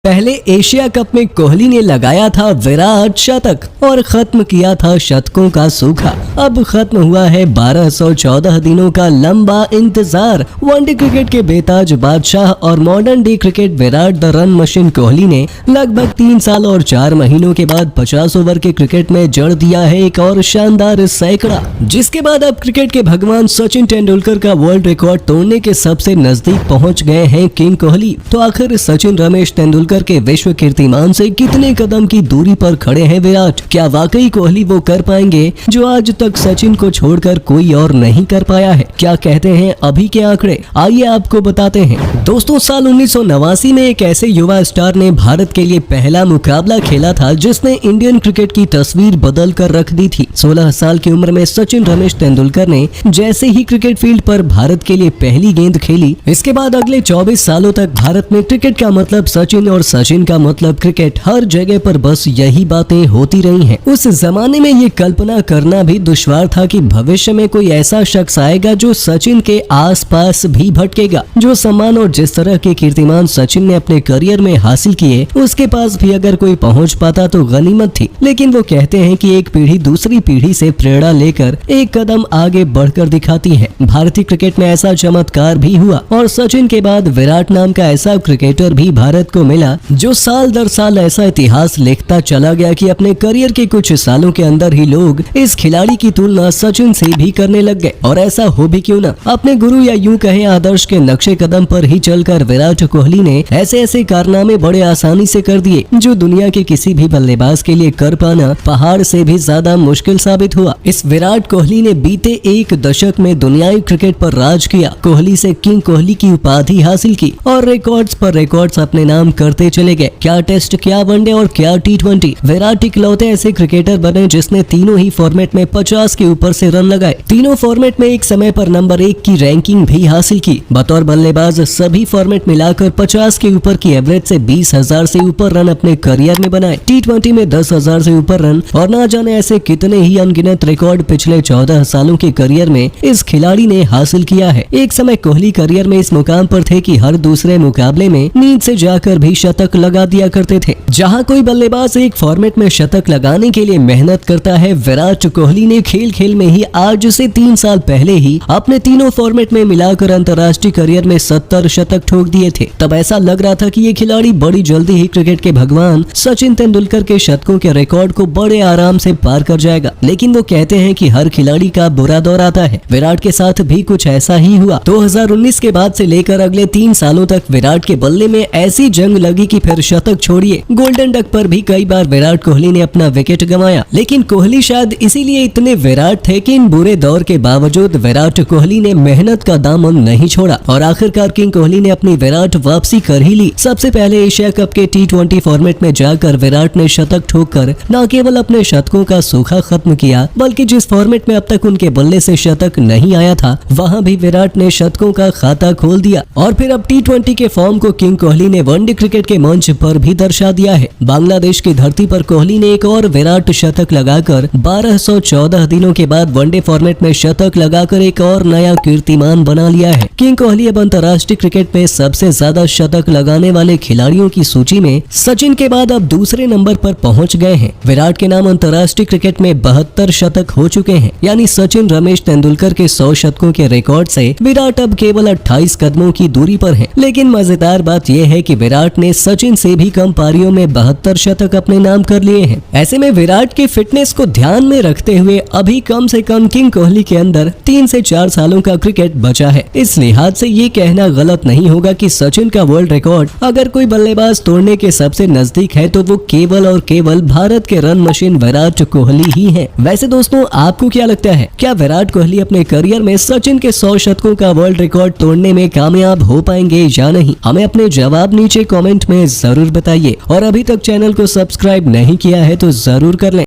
पहले Asia cup में कोहली ने लगाया था विराट शतक और खत्म किया था शतकों का सूखा। अब खत्म हुआ है 1214 दिनों का लंबा इंतजार। वनडे क्रिकेट के बेताज बादशाह और modern day cricket Virat the run machine Kohli ने लगभग 3 साल और 4 महीनों के बाद 50 ओवर के क्रिकेट में जड़ दिया है एक और शानदार सैकड़ा, जिसके बाद अब क्रिकेट के भगवान सचिन तेंदुलकर का वर्ल्ड रिकॉर्ड तोड़ने के सबसे नजदीक पहुंच गए हैं किंग कोहली। तो आखिर सचिन रमेश तेंदुलकर के विश्व कीर्तिमान से कितने कदम की दूरी पर खड़े हैं विराट? क्या वाकई कोहली वो कर पाएंगे जो आज तक सचिन को छोड़कर कोई और नहीं कर पाया है? क्या कहते हैं अभी के आंकड़े? आइए आपको बताते हैं। दोस्तों, साल 1989 में एक ऐसे युवा स्टार ने भारत के लिए पहला मुकाबला खेला था जिसने इंडियन क्रिकेट की तस्वीर बदल कर रख दी थी। 16 साल की उम्र में सचिन रमेश तेंदुलकर ने जैसे ही क्रिकेट फील्ड पर भारत के लिए पहली गेंद खेली, इसके बाद अगले 24 सालों तक भारत में क्रिकेट का मतलब सचिन और सचिन का मतलब क्रिकेट, हर जगह पर बस यही बातें होती रही हैं। उस जमाने में ये कल्पना करना भी दुश्वार था कि भविष्य में कोई ऐसा शख्स आएगा जो सचिन के आसपास भी भटकेगा। जो सम्मान और जिस तरह के कीर्तिमान सचिन ने अपने करियर में हासिल किए, उसके पास भी अगर कोई पहुंच पाता तो गनीमत थी। लेकिन वो कहते हैं कि एक पीढ़ी दूसरी पीढ़ी से प्रेरणा लेकर एक कदम आगे बढ़कर दिखाती है। भारतीय क्रिकेट में ऐसा चमत्कार भी हुआ और सचिन के बाद विराट नाम का ऐसा क्रिकेटर भी भारत को मिला जो साल दर साल ऐसा इतिहास लिखता चला गया कि अपने करियर के कुछ सालों के अंदर ही लोग इस खिलाड़ी की तुलना सचिन से भी करने लग गए। और ऐसा हो भी क्यों ना, अपने गुरु या यूं कहें आदर्श के नक्शे कदम पर ही चलकर विराट कोहली ने ऐसे ऐसे कारनामे बड़े आसानी से कर दिए जो दुनिया के किसी भी बल्लेबाज के लिए कर पाना पहाड़ से भी ज्यादा मुश्किल साबित हुआ। इस विराट कोहली ने बीते एक दशक में दुनियाई क्रिकेट पर राज किया। कोहली से किंग कोहली की उपाधि हासिल की और रिकॉर्ड्स पर रिकॉर्ड्स अपने नाम करते चले गए। क्या टेस्ट, क्या वनडे और क्या टी20। विराट इकलौते ऐसे क्रिकेटर बने जिसने तीनों ही फॉर्मेट में 50 के ऊपर से रन लगाए। तीनों फॉर्मेट में एक समय पर नंबर 1 की रैंकिंग भी हासिल की। बतौर बल्लेबाज सभी फॉर्मेट मिलाकर 50 के ऊपर की एवरेज से 20,000 से ऊपर रन अपने करियर में बनाए। टी20 में 10,000 से ऊपर रन और ना जाने ऐसे कितने ही अनगिनत रिकॉर्ड पिछले 14 सालों के करियर में इस खिलाड़ी ने हासिल किया है। एक समय कोहली करियर में इस मुकाम पर थे कि हर दूसरे मुकाबले में नींद से जाकर भी शतक लगा दिया करते थे। जहां कोई बल्लेबाज एक फॉर्मेट में शतक लगाने के लिए मेहनत करता है, विराट कोहली ने खेल खेल में ही आज से 3 साल पहले ही अपने तीनों फॉर्मेट में मिलाकर अंतर्राष्ट्रीय करियर में 70 शतक ठोक दिए थे। तब ऐसा लग रहा था कि ये खिलाड़ी बड़ी जल्दी ही क्रिकेट के भगवान सचिन तेंदुलकर के शतकों के रिकॉर्ड को बड़े आराम से पार कर जाएगा। लेकिन वो कहते हैं कि हर खिलाड़ी का बुरा दौर आता है। विराट के साथ भी कुछ ऐसा ही हुआ। 2019 के बाद से लेकर अगले 3 सालों तक विराट के बल्ले में ऐसी जंग लगी कि फिर शतक छोड़िए, गोल्डन डक पर भी कई बार विराट कोहली ने अपना विकेट गंवाया। लेकिन कोहली शायद इसीलिए इतने विराट थे कि इन बुरे दौर के बावजूद विराट कोहली ने मेहनत का दामन नहीं छोड़ा और आखिरकार किंग कोहली ने अपनी विराट वापसी कर ही ली। सबसे पहले एशिया कप के टी20 फॉर्मेट में जाकर विराट ने शतक ठोककर न केवल अपने शतकों का सूखा खत्म किया, बल्कि जिस फॉर्मेट में अब तक उनके बल्ले से शतक नहीं आया था, वहां भी विराट ने शतकों का खाता खोल दिया। और फिर अब टी20 के फॉर्म को किंग कोहली ने वनडे क्रिकेट के मंच पर भी दर्शा दिया है। बांग्लादेश की धरती पर कोहली ने एक और विराट शतक लगाकर 1214 दिनों के बाद वनडे फॉर्मेट में शतक लगाकर एक और नया कीर्तिमान बना लिया है। किंग कोहली अब अंतर्राष्ट्रीय क्रिकेट में सबसे ज्यादा शतक लगाने वाले खिलाड़ियों की सूची में सचिन के बाद अब दूसरे नंबर पर पहुंच गए हैं। विराट के नाम अंतर्राष्ट्रीय क्रिकेट में 72 शतक हो चुके हैं, यानी सचिन रमेश तेंदुलकर के 100 शतकों के रिकॉर्ड से विराट अब केवल 28 कदमों की दूरी पर है। लेकिन मजेदार बात यह है कि विराट ने सचिन से भी कम पारियों में 72 शतक अपने नाम कर लिए हैं। ऐसे में विराट की फिटनेस को ध्यान में रखते हुए अभी कम से कम किंग कोहली के अंदर 3 से 4 सालों का क्रिकेट बचा है। इस लिहाज से ये कहना गलत नहीं होगा कि सचिन का वर्ल्ड रिकॉर्ड अगर कोई बल्लेबाज तोड़ने के सबसे नजदीक है तो वो केवल और केवल भारत के रन मशीन विराट कोहली ही है। वैसे दोस्तों, आपको क्या लगता है? क्या विराट कोहली अपने करियर में सचिन के 100 शतकों का वर्ल्ड रिकॉर्ड तोड़ने में कामयाब हो पाएंगे या नहीं? हमें अपने जवाब नीचे कमेंट में जरूर बताइए और अभी तक चैनल को सब्सक्राइब नहीं किया है तो जरूर कर लें।